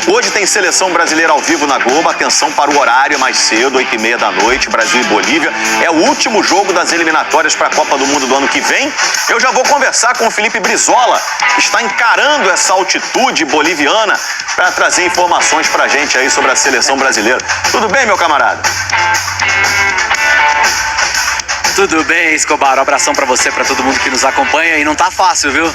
Hoje tem seleção brasileira ao vivo na Globo. Atenção para o horário mais cedo, 8h30 da noite, Brasil e Bolívia. É o último jogo das eliminatórias para a Copa do Mundo do ano que vem. Eu já vou conversar com o Felipe Brizola, que está encarando essa altitude boliviana, para trazer informações para a gente aí sobre a seleção brasileira. Tudo bem, meu camarada? Tudo bem, Escobar. Um abração pra você, pra todo mundo que nos acompanha. E não tá fácil, viu?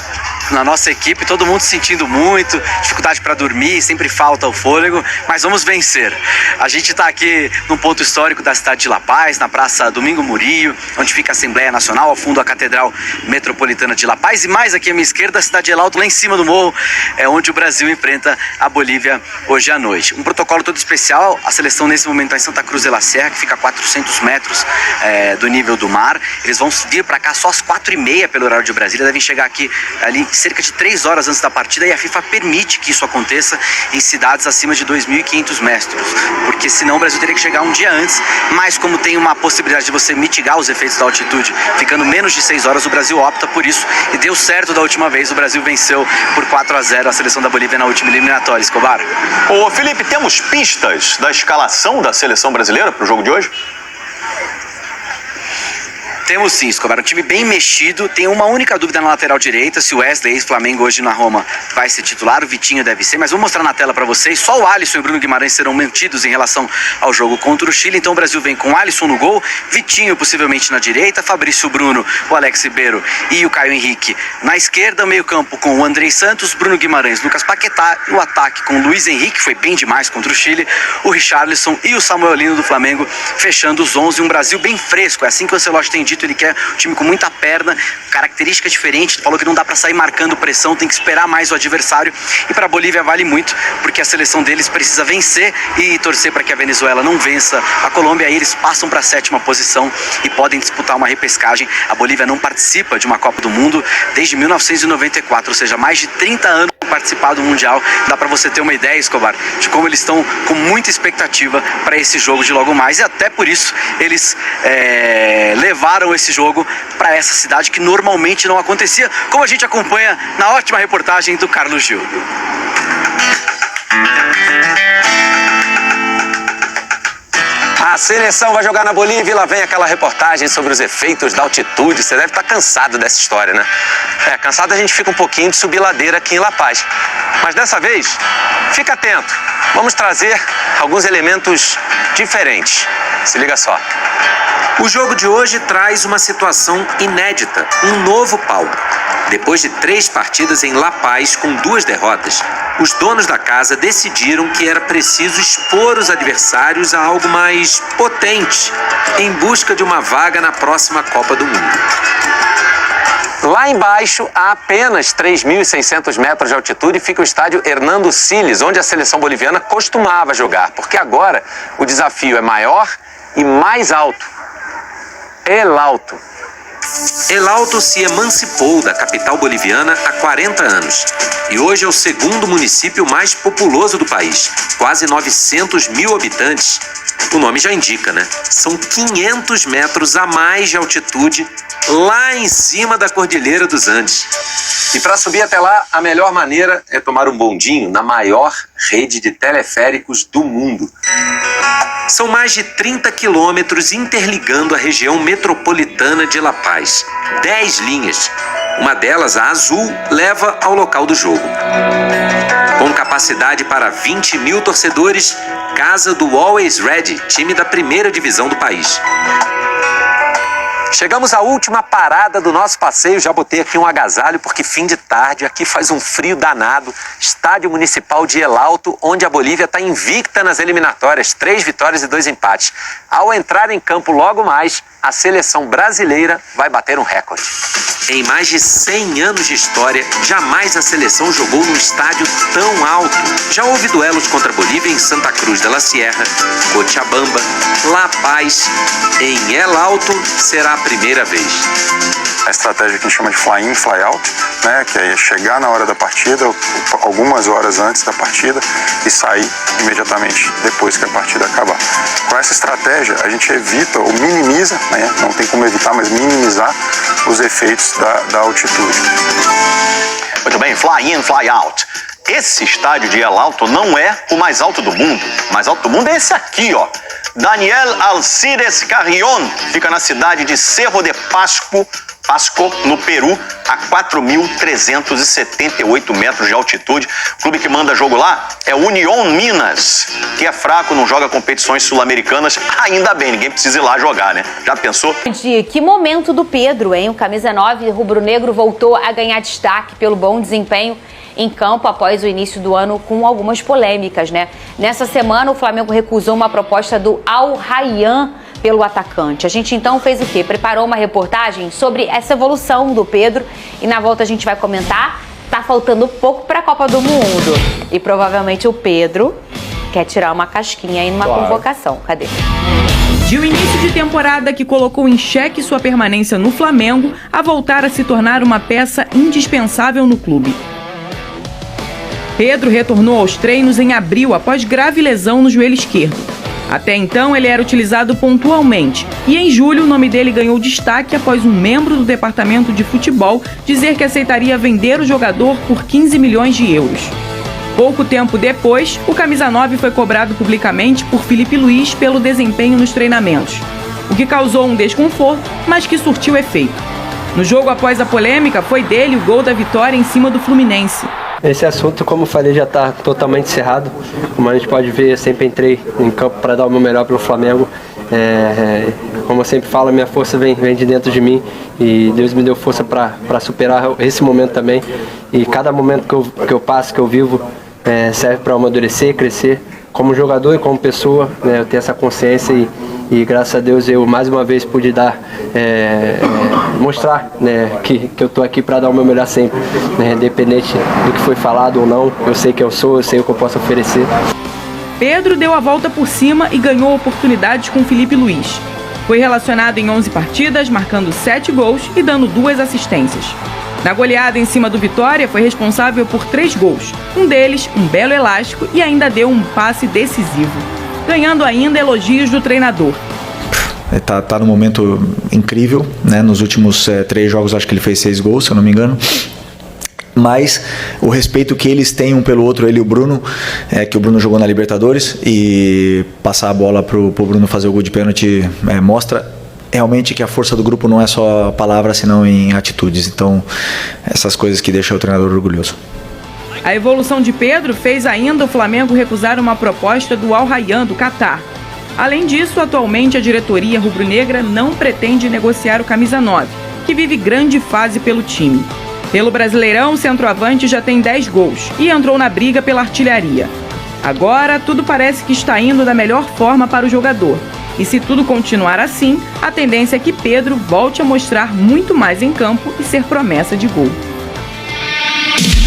Na nossa equipe, todo mundo sentindo muito, dificuldade para dormir, sempre falta o fôlego, mas vamos vencer. A gente tá aqui num ponto histórico da cidade de La Paz, na Praça Domingo Murillo, onde fica a Assembleia Nacional, ao fundo a Catedral Metropolitana de La Paz, e mais aqui à minha esquerda, a cidade de El Alto, lá em cima do morro, é onde o Brasil enfrenta a Bolívia hoje à noite. Um protocolo todo especial, a seleção nesse momento está em Santa Cruz de la Sierra, que fica a 400 metros do nível do mar. Eles vão vir para cá só às 4h30 pelo horário de Brasília, devem chegar aqui ali cerca de 3 horas antes da partida, e a FIFA permite que isso aconteça em cidades acima de 2.500 metros, porque senão o Brasil teria que chegar um dia antes, mas como tem uma possibilidade de você mitigar os efeitos da altitude, ficando menos de 6 horas, o Brasil opta por isso, e deu certo da última vez. O Brasil venceu por 4-0 a seleção da Bolívia na última eliminatória, Escobar. Ô Felipe, temos pistas da escalação da seleção brasileira para o jogo de hoje? Temos sim, Escobar, um time bem mexido. Tem uma única dúvida na lateral direita, se o Wesley, ex-Flamengo, hoje na Roma, vai ser titular. O Vitinho deve ser, mas vou mostrar na tela para vocês. Só o Alisson e o Bruno Guimarães serão mantidos em relação ao jogo contra o Chile. Então o Brasil vem com o Alisson no gol, Vitinho possivelmente na direita, Fabrício Bruno, o Alex Ribeiro e o Caio Henrique na esquerda. Meio campo com o Andrei Santos, Bruno Guimarães, Lucas Paquetá, e o ataque com o Luiz Henrique, que foi bem demais contra o Chile, o Richarlison e o Samuel Lino do Flamengo, fechando os 11. Um Brasil bem fresco, é assim que o Ancelotti tem dito. Ele quer um time com muita perna, característica diferente. Falou que não dá para sair marcando pressão, tem que esperar mais o adversário. E para a Bolívia vale muito, porque a seleção deles precisa vencer e torcer para que a Venezuela não vença a Colômbia. Aí eles passam para a 7ª posição e podem disputar uma repescagem. A Bolívia não participa de uma Copa do Mundo desde 1994, ou seja, mais de 30 anos participar do Mundial. Dá para você ter uma ideia, Escobar, de como eles estão com muita expectativa para esse jogo de logo mais, e até por isso eles levaram esse jogo para essa cidade que normalmente não acontecia, como a gente acompanha na ótima reportagem do Carlos Gil. A seleção vai jogar na Bolívia e lá vem aquela reportagem sobre os efeitos da altitude. Você deve estar cansado dessa história, né? Cansado a gente fica um pouquinho de subir ladeira aqui em La Paz. Mas dessa vez, fica atento. Vamos trazer alguns elementos diferentes. Se liga só. O jogo de hoje traz uma situação inédita, um novo palco. Depois de 3 partidas em La Paz com 2 derrotas, os donos da casa decidiram que era preciso expor os adversários a algo mais potente, em busca de uma vaga na próxima Copa do Mundo. Lá embaixo, a apenas 3.600 metros de altitude, fica o estádio Hernando Siles, onde a seleção boliviana costumava jogar, porque agora o desafio é maior e mais alto. El Alto. El Alto se emancipou da capital boliviana há 40 anos e hoje é o 2º município mais populoso do país, quase 900 mil habitantes. O nome já indica, né? São 500 metros a mais de altitude lá em cima da Cordilheira dos Andes. E para subir até lá, a melhor maneira é tomar um bondinho na maior rede de teleféricos do mundo. São mais de 30 quilômetros interligando a região metropolitana de La Paz. 10 linhas. Uma delas, a azul, leva ao local do jogo. Com capacidade para 20 mil torcedores, casa do Always Ready, time da 1ª divisão do país. Chegamos à última parada do nosso passeio. Já botei aqui um agasalho porque fim de tarde, aqui faz um frio danado. Estádio Municipal de El Alto, onde a Bolívia está invicta nas eliminatórias, 3 vitórias e 2 empates. Ao entrar em campo logo mais, a seleção brasileira vai bater um recorde. Em mais de 100 anos de história, jamais a seleção jogou num estádio tão alto. Já houve duelos contra a Bolívia em Santa Cruz de la Sierra, Cochabamba, La Paz. Em El Alto será a primeira vez. A estratégia que a gente chama de fly-in, fly-out, né, que é chegar na hora da partida, algumas horas antes da partida, e sair imediatamente depois que a partida acabar. Com essa estratégia, a gente evita ou minimiza, né, não tem como evitar, mas minimizar os efeitos da altitude. Muito bem, fly in, fly out. Esse estádio de El Alto não é o mais alto do mundo. O mais alto do mundo é esse aqui, ó. Daniel Alcides Carrión fica na cidade de Cerro de Pasco, no Peru, a 4.378 metros de altitude. O clube que manda jogo lá é o Unión Minas, que é fraco, não joga competições sul-americanas. Ainda bem, ninguém precisa ir lá jogar, né? Já pensou? Que momento do Pedro, hein? O camisa 9 rubro-negro voltou a ganhar destaque pelo bom desempenho em campo após o início do ano com algumas polêmicas, né? Nessa semana, o Flamengo recusou uma proposta do Al Rayyan pelo atacante. A gente então fez o quê? Preparou uma reportagem sobre essa evolução do Pedro e na volta a gente vai comentar. Tá faltando pouco para a Copa do Mundo e provavelmente o Pedro quer tirar uma casquinha aí numa convocação. Cadê? De um início de temporada que colocou em xeque sua permanência no Flamengo a voltar a se tornar uma peça indispensável no clube. Pedro retornou aos treinos em abril após grave lesão no joelho esquerdo. Até então, ele era utilizado pontualmente e em julho o nome dele ganhou destaque após um membro do departamento de futebol dizer que aceitaria vender o jogador por 15 milhões de euros. Pouco tempo depois, o camisa 9 foi cobrado publicamente por Filipe Luís pelo desempenho nos treinamentos, o que causou um desconforto, mas que surtiu efeito. No jogo após a polêmica, foi dele o gol da vitória em cima do Fluminense. Esse assunto, como eu falei, já está totalmente encerrado. Como a gente pode ver, eu sempre entrei em campo para dar o meu melhor pelo Flamengo. Como eu sempre falo, a minha força vem de dentro de mim e Deus me deu força para superar esse momento também. E cada momento que eu passo, que eu vivo, serve para amadurecer, crescer como jogador e como pessoa, né? Eu tenho essa consciência e graças a Deus eu mais uma vez pude mostrar, né, que eu estou aqui para dar o meu melhor sempre, né? Independente do que foi falado ou não, eu sei quem eu sou, eu sei o que eu posso oferecer. Pedro deu a volta por cima e ganhou oportunidades com Filipe Luís. Foi relacionado em 11 partidas, marcando 7 gols e dando 2 assistências. Na goleada em cima do Vitória, foi responsável por 3 gols, um deles um belo elástico e ainda deu um passe decisivo, ganhando ainda elogios do treinador. Tá num momento incrível, né? Nos últimos 3 jogos acho que ele fez 6 gols, se eu não me engano. Mas o respeito que eles têm um pelo outro, ele e o Bruno, que o Bruno jogou na Libertadores, e passar a bola pro Bruno fazer o gol de pênalti mostra realmente que a força do grupo não é só palavras, senão em atitudes. Então, essas coisas que deixam o treinador orgulhoso. A evolução de Pedro fez ainda o Flamengo recusar uma proposta do Al Rayyan do Catar. Além disso, atualmente a diretoria rubro-negra não pretende negociar o camisa 9, que vive grande fase pelo time. Pelo Brasileirão, o centroavante já tem 10 gols e entrou na briga pela artilharia. Agora, tudo parece que está indo da melhor forma para o jogador. E se tudo continuar assim, a tendência é que Pedro volte a mostrar muito mais em campo e ser promessa de gol.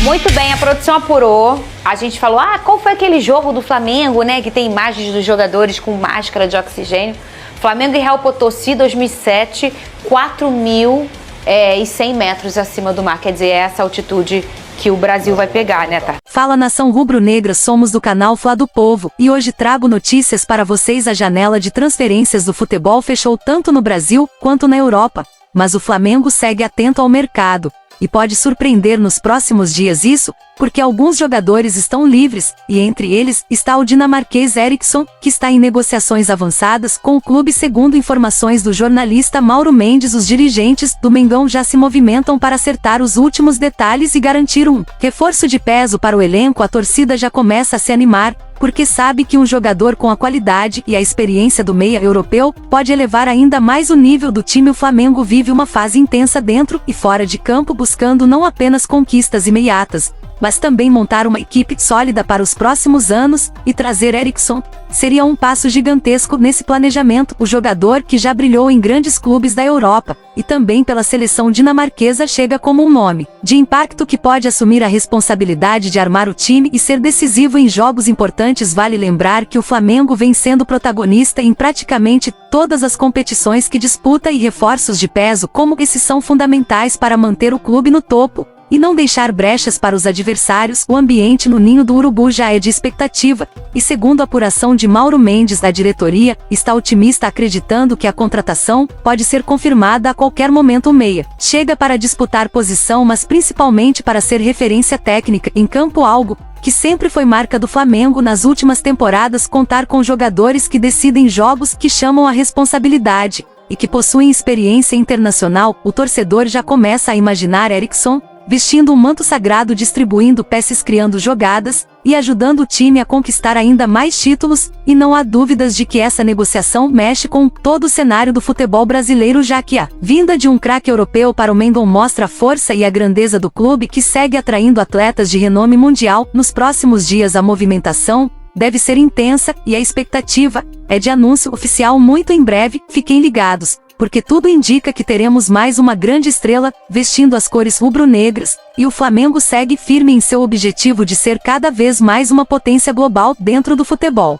Muito bem, a produção apurou. A gente falou, qual foi aquele jogo do Flamengo, né, que tem imagens dos jogadores com máscara de oxigênio. Flamengo e Real Potosí, 2007, 4.100 metros acima do mar. Quer dizer, é essa altitude que o Brasil vai pegar, né, tá? Fala nação rubro-negra, somos do canal Fla do Povo e hoje trago notícias para vocês. A janela de transferências do futebol fechou tanto no Brasil quanto na Europa, mas o Flamengo segue atento ao mercado e pode surpreender nos próximos dias isso, porque alguns jogadores estão livres, e entre eles está o dinamarquês Eriksson, que está em negociações avançadas com o clube. Segundo informações do jornalista Mauro Mendes, os dirigentes do Mengão já se movimentam para acertar os últimos detalhes e garantir um reforço de peso para o elenco. A torcida já começa a se animar, porque sabe que um jogador com a qualidade e a experiência do meia europeu pode elevar ainda mais o nível do time. O Flamengo vive uma fase intensa dentro e fora de campo, buscando não apenas conquistas imediatas, mas também montar uma equipe sólida para os próximos anos, e trazer Eriksson seria um passo gigantesco nesse planejamento. O jogador, que já brilhou em grandes clubes da Europa e também pela seleção dinamarquesa, chega como um nome de impacto que pode assumir a responsabilidade de armar o time e ser decisivo em jogos importantes. Vale lembrar que o Flamengo vem sendo protagonista em praticamente todas as competições que disputa, e reforços de peso como esses são fundamentais para manter o clube no topo. e não deixar brechas para os adversários. O ambiente no Ninho do Urubu já é de expectativa, e segundo a apuração de Mauro Mendes da diretoria, está otimista acreditando que a contratação pode ser confirmada a qualquer momento. O meia chega para disputar posição, mas principalmente para ser referência técnica em campo, algo que sempre foi marca do Flamengo nas últimas temporadas. Contar com jogadores que decidem jogos, que chamam a responsabilidade e que possuem experiência internacional. O torcedor já começa a imaginar Erickson vestindo um manto sagrado, distribuindo passes, criando jogadas e ajudando o time a conquistar ainda mais títulos, e não há dúvidas de que essa negociação mexe com todo o cenário do futebol brasileiro, já que a vinda de um craque europeu para o Mengão mostra a força e a grandeza do clube, que segue atraindo atletas de renome mundial. Nos próximos dias a movimentação deve ser intensa e a expectativa é de anúncio oficial muito em breve. Fiquem ligados, porque tudo indica que teremos mais uma grande estrela vestindo as cores rubro-negras, e o Flamengo segue firme em seu objetivo de ser cada vez mais uma potência global dentro do futebol.